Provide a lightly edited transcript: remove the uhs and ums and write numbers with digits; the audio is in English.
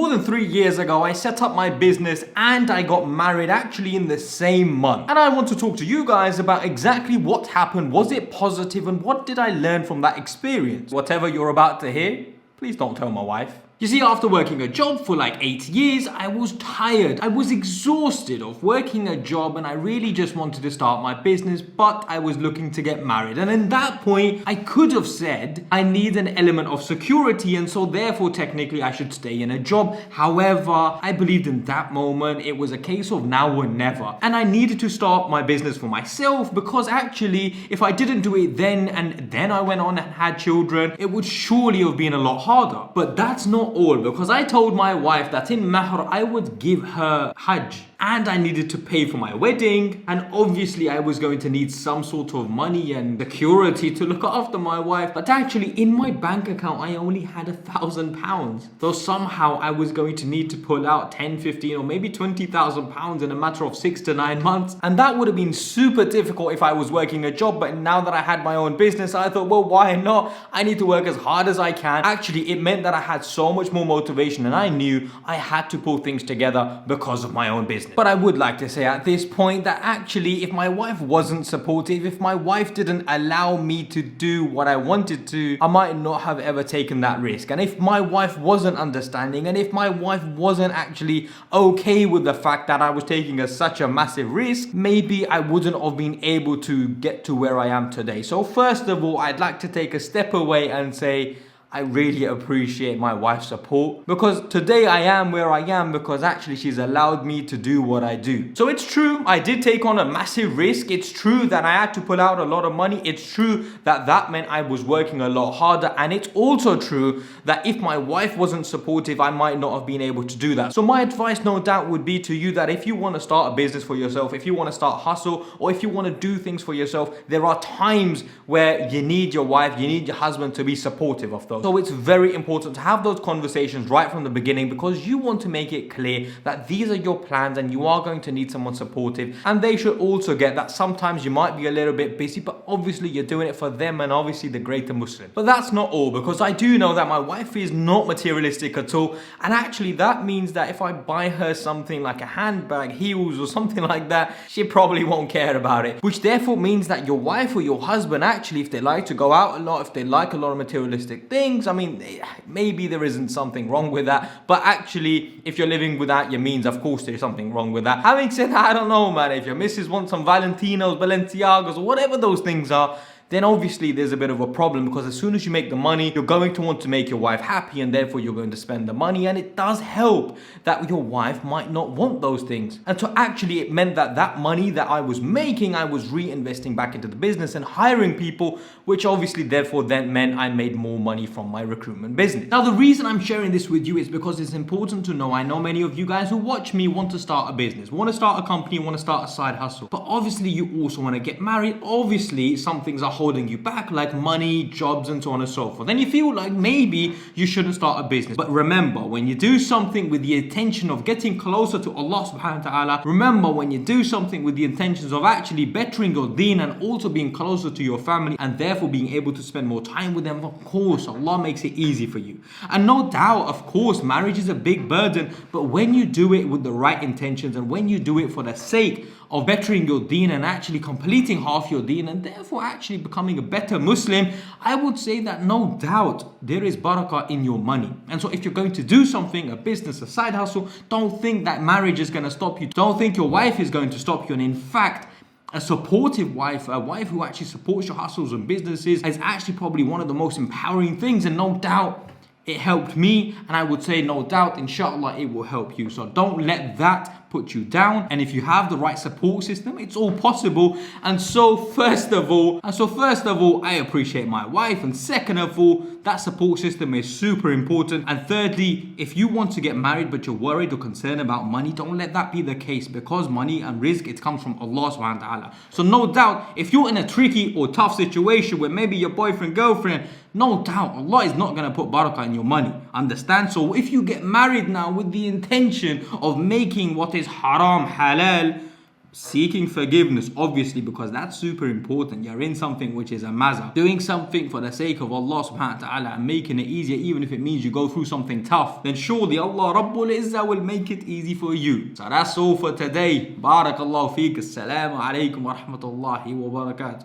more than 3 years ago, I set up my business and I got married actually in the same month. And I want to talk to you guys about exactly what happened. Was it positive and what did I learn from that experience? Whatever you're about to hear, please don't tell my wife. You see, after working a job for like 8 years, I was tired. I was exhausted of working a job and I really just wanted to start my business, but I was looking to get married. And in that point, I could have said, I need an element of security and so therefore technically I should stay in a job. However, I believed in that moment it was a case of now or never. And I needed to start my business for myself because actually, if I didn't do it then and then I went on and had children, it would surely have been a lot harder. But that's not all, because I told my wife that in Mahr I would give her Hajj and I needed to pay for my wedding, and obviously I was going to need some sort of money and security to look after my wife. But actually in my bank account I only had £1,000, though somehow I was going to need to pull out 10, 15 or maybe £20,000 in a matter of 6 to 9 months, and that would have been super difficult if I was working a job. But now that I had my own business, I thought, well, why not? I need to work as hard as I can. Actually, it meant that I had so much more motivation and I knew I had to pull things together because of my own business. But I would like to say at this point that actually if my wife wasn't supportive, if my wife didn't allow me to do what I wanted to, I might not have ever taken that risk. And if my wife wasn't understanding and if my wife wasn't actually okay with the fact that I was taking such a massive risk, maybe I wouldn't have been able to get to where I am today. So first of all, I'd like to take a step away and say, I really appreciate my wife's support, because today I am where I am because actually she's allowed me to do what I do. So it's true, I did take on a massive risk. It's true that I had to pull out a lot of money. It's true that that meant I was working a lot harder. And it's also true that if my wife wasn't supportive, I might not have been able to do that. So my advice no doubt would be to you that if you want to start a business for yourself, if you want to start hustle, or if you want to do things for yourself, there are times where you need your wife, you need your husband to be supportive of those. So it's very important to have those conversations right from the beginning, because you want to make it clear that these are your plans and you are going to need someone supportive. And they should also get that sometimes you might be a little bit busy, but obviously you're doing it for them and obviously the greater Muslim. But that's not all, because I do know that my wife is not materialistic at all. And actually that means that if I buy her something like a handbag, heels or something like that, she probably won't care about it. Which therefore means that your wife or your husband, actually, if they like to go out a lot, if they like a lot of materialistic things, I mean, maybe there isn't something wrong with that, but actually if you're living without your means, of course there's something wrong with that. Having said that, I don't know, man, if your missus wants some Valentinos, Balenciagos or whatever those things are, then obviously there's a bit of a problem, because as soon as you make the money, you're going to want to make your wife happy and therefore you're going to spend the money. And it does help that your wife might not want those things. And so actually it meant that that money that I was making, I was reinvesting back into the business and hiring people, which obviously therefore then meant I made more money from my recruitment business. Now, the reason I'm sharing this with you is because it's important to know, I know many of you guys who watch me want to start a business, want to start a company, want to start a side hustle, but obviously you also want to get married. Obviously some things are holding you back, like money, jobs, and so on and so forth. Then you feel like maybe you shouldn't start a business. But remember, when you do something with the intention of getting closer to Allah subhanahu wa ta'ala, remember when you do something with the intentions of actually bettering your deen and also being closer to your family and therefore being able to spend more time with them, of course Allah makes it easy for you. And no doubt, of course, marriage is a big burden, but when you do it with the right intentions and when you do it for the sake of bettering your deen and actually completing half your deen and therefore actually becoming a better Muslim, I would say that no doubt there is barakah in your money. And so if you're going to do something, a business, a side hustle, don't think that marriage is going to stop you. Don't think your wife is going to stop you. And in fact, a supportive wife, a wife who actually supports your hustles and businesses, is actually probably one of the most empowering things. And no doubt it helped me, and I would say no doubt inshallah it will help you. So don't let that put you down. And if you have the right support system, it's all possible. And so first of all, I appreciate my wife, and second of all, that support system is super important. And thirdly, if you want to get married but you're worried or concerned about money, don't let that be the case, because money and rizq, it comes from Allah subhanahu wa ta'ala. So no doubt, if you're in a tricky or tough situation where maybe your boyfriend, girlfriend, no doubt Allah is not going to put barakah in your money. Understand? So if you get married now with the intention of making what is haram halal, Seeking forgiveness, obviously, because that's super important. You're in something which is a mazza. Doing something for the sake of Allah subhanahu wa ta'ala and making it easier, even if it means you go through something tough, then surely Allah Rabbul Izzah will make it easy for you. So that's all for today. Barakallahu feek. Assalamu alaikum wa rahmatullahi wa barakatuh.